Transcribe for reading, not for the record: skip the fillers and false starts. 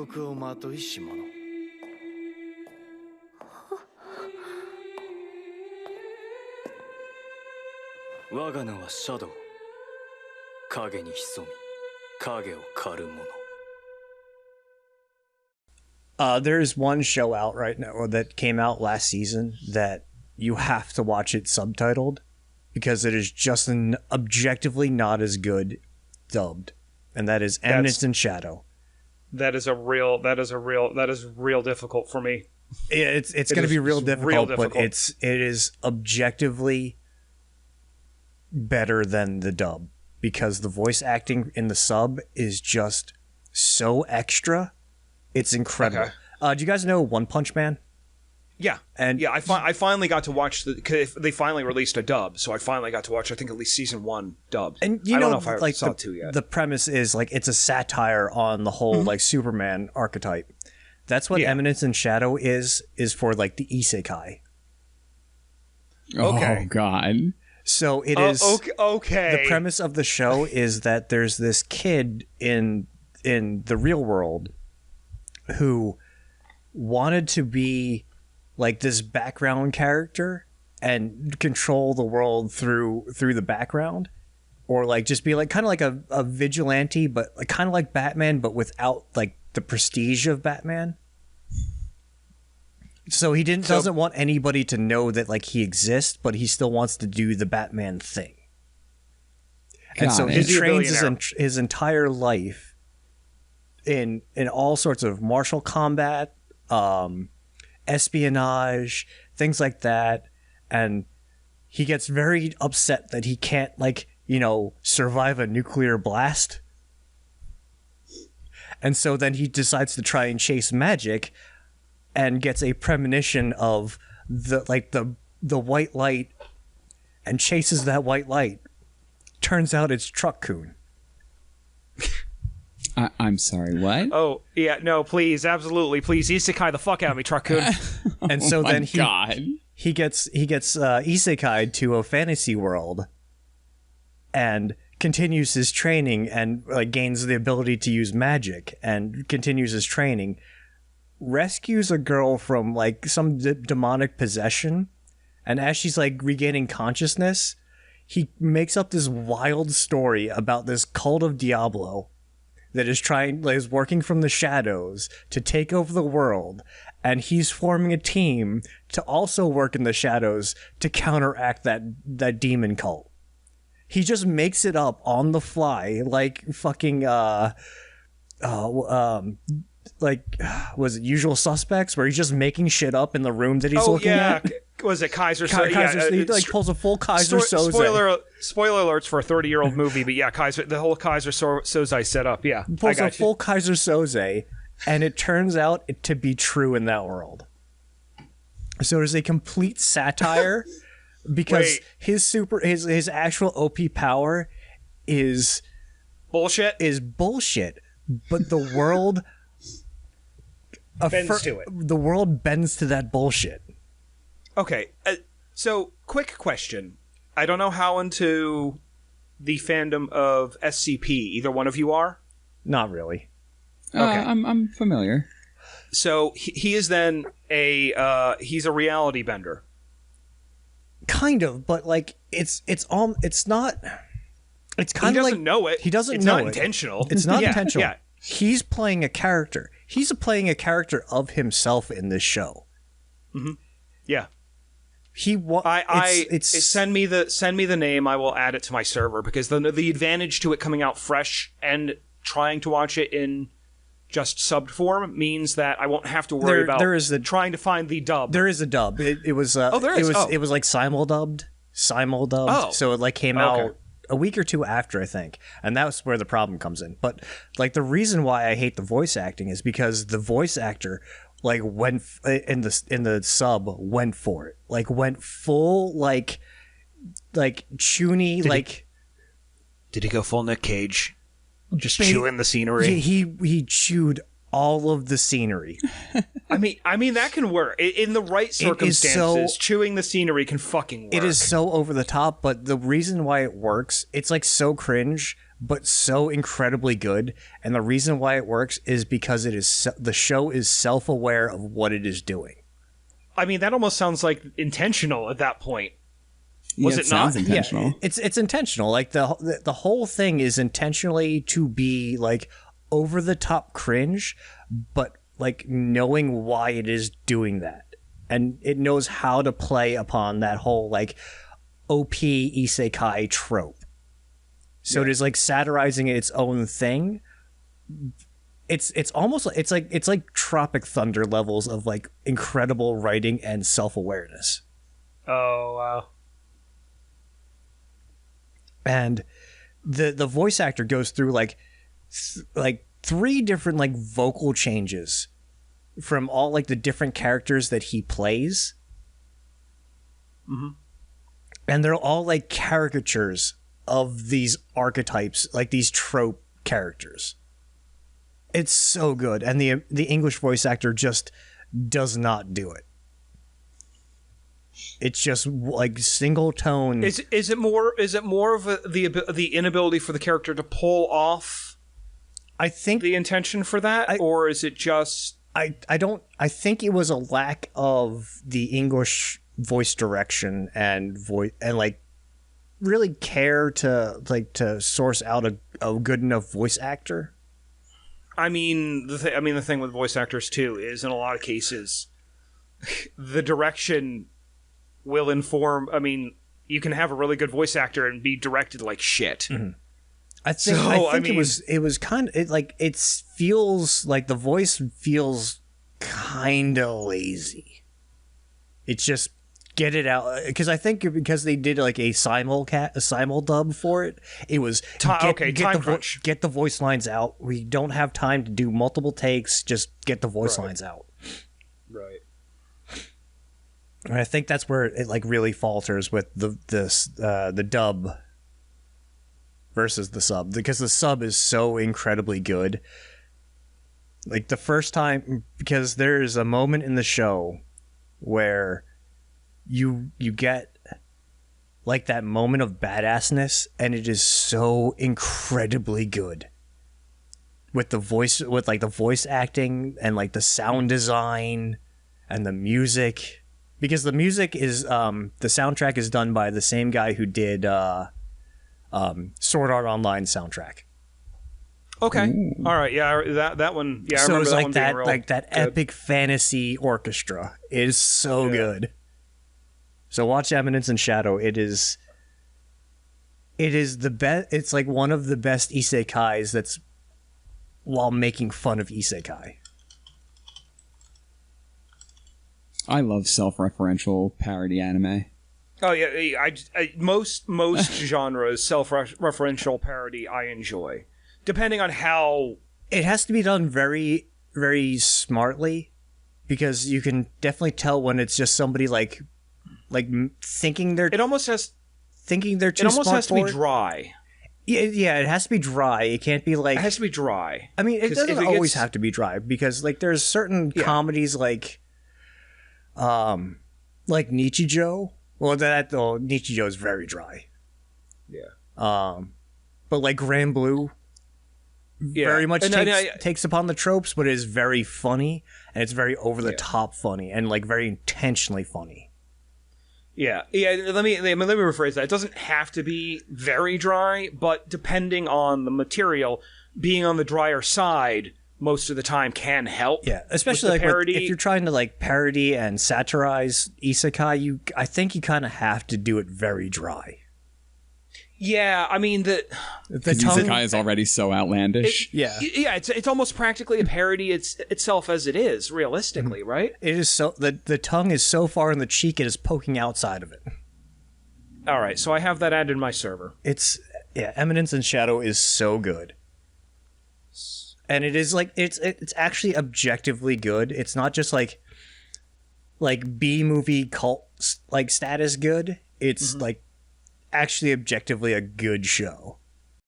力をまといし者。我が名はシャドウ。影に潜み、影を狩る者。There's one show out right now that came out last season that you have to watch it subtitled because it is just an objectively not as good dubbed, and that is Eminence and Shadow. That is real difficult for me. It's going to be real difficult, but it is objectively better than the dub because the voice acting in the sub is just so extra. It's incredible. Okay. Do you guys know One Punch Man? Yeah, and I finally got to watch because they finally released a dub, so I finally got to watch I think at least season 1 dubbed. And I don't know if I like saw 2 yet. The premise is like it's a satire on the whole like Superman archetype. That's what Eminence and Shadow is for like the isekai. Okay. Oh God. So it is okay. The premise of the show is that there's this kid in the real world who wanted to be like this background character and control the world through the background, or like just be like kind of like a vigilante, but like kind of like Batman, but without like the prestige of Batman. So he doesn't want anybody to know that like he exists, but he still wants to do the Batman thing. And so he trains his entire life in all sorts of martial combat, espionage, things like that, and he gets very upset that he can't survive a nuclear blast. And so then he decides to try and chase magic and gets a premonition of the white light and chases that white light. Turns out it's Truck-kun. I'm sorry, what? Oh, yeah, no, please, absolutely, please, isekai the fuck out of me, Truck-kun. And so then he gets isekai'd to a fantasy world and continues his training and gains the ability to use magic and continues his training, rescues a girl from like some demonic possession, and as she's like regaining consciousness, he makes up this wild story about this cult of Diablo that is working from the shadows to take over the world, and he's forming a team to also work in the shadows to counteract that demon cult. He just makes it up on the fly, like fucking was it Usual Suspects, where he's just making shit up in the room that he's looking at? Was it Kaiser Soze? He pulls a full Kaiser Soze. Spoiler alerts for a 30-year-old movie, but yeah, the whole Kaiser Soze set up, yeah. He pulls a full Kaiser Soze, and it turns out to be true in that world. So there's a complete satire because his actual OP power is bullshit. But the world bends to it. The world bends to that bullshit. Okay, so quick question. I don't know how into the fandom of SCP either one of you are. Not really. Okay, I'm familiar. So he is then he's a reality bender. Kind of, but like it's not. It's kind of like he doesn't know it. He doesn't it's know not it. Intentional. It's not intentional. Yeah. He's playing a character. He's playing a character of himself in this show. Mm-hmm. Yeah. Send me the name. I will add it to my server because the advantage to it coming out fresh and trying to watch it in just subbed form means that I won't have to worry about trying to find the dub. There is a dub. It was it was like simul-dubbed. Oh. So it came out a week or two after, I think, and that's where the problem comes in. But like the reason why I hate the voice acting is because the voice actor went in the sub went for it, went full like Chuny Did he go full Nick Cage? Just chewing the scenery. He chewed all of the scenery. I mean that can work in the right circumstances. Chewing the scenery can fucking work. It is so over the top, but the reason why it works, it's like so cringe, but so incredibly good. And the reason why it works is because the show is self-aware of what it is doing. I mean, that almost sounds like intentional at that point. Was it sounds not? intentional? Yeah, it's intentional. Like the whole thing is intentionally to be like over the top cringe, but like knowing why it is doing that, and it knows how to play upon that whole like OP isekai trope. So it is like satirizing its own thing. It's almost it's like Tropic Thunder levels of like incredible writing and self-awareness. Oh wow. And the voice actor goes through like 3 different like vocal changes from all like the different characters that he plays. Mm-hmm. And they're all like caricatures of these archetypes, like these trope characters. It's so good, and the English voice actor just does not do it. It's just like single tone. Is it more of the inability for the character to pull off? I think the intention for that, or is it just? I think it was a lack of the English voice direction and like really care to source out a good enough voice actor. I mean, the thing with voice actors too is in a lot of cases, the direction will inform. I mean, you can have a really good voice actor and be directed like shit. Mm-hmm. I think it was kind of like it feels like the voice feels kind of lazy. It's just get it out, because I think because they did like a simul dub for it. It was time crunch. Get the voice lines out. We don't have time to do multiple takes. Just get the voice lines out. Right. And I think that's where it like really falters with the dub versus the sub, because the sub is so incredibly good. Like the first time, because there's a moment in the show where you get like that moment of badassness, and it is so incredibly good with the voice acting and like the sound design and the music, because the music is the soundtrack is done by the same guy who did Sword Art Online soundtrack. Okay. Ooh. All right. Yeah, that one. Yeah, I so remember it's that like one that, being real like that good. epic fantasy orchestra is so good. So watch Eminence and Shadow. It is the best. It's like one of the best isekais that's while making fun of isekai. I love self-referential parody anime. Oh yeah, I most genres self-referential parody I enjoy, depending on how it has to be done very, very smartly, because you can definitely tell when it's just somebody like thinking they're. It almost has thinking they're too. It almost smart has to be dry. Yeah, it has to be dry. It can't be like. It has to be dry. I mean, it doesn't always have to be dry, because like there's certain comedies like Nichijou. Well, Nichijou is very dry. Yeah. But like Grand Blue, very much takes upon the tropes, but it is very funny, and it's very over the top funny, and like very intentionally funny. Yeah. Let me rephrase that. It doesn't have to be very dry, but depending on the material, being on the drier side most of the time can help. Yeah, especially like if you're trying to like parody and satirize isekai, I think you kind of have to do it very dry. Yeah, I mean the isekai is already so outlandish. It's almost practically a parody itself as it is, realistically, right? It is so the tongue is so far in the cheek it is poking outside of it. All right, so I have that added in my server. Eminence and Shadow is so good. And it is like it's actually objectively good. It's not just like B movie cult like status good. It's like actually objectively a good show.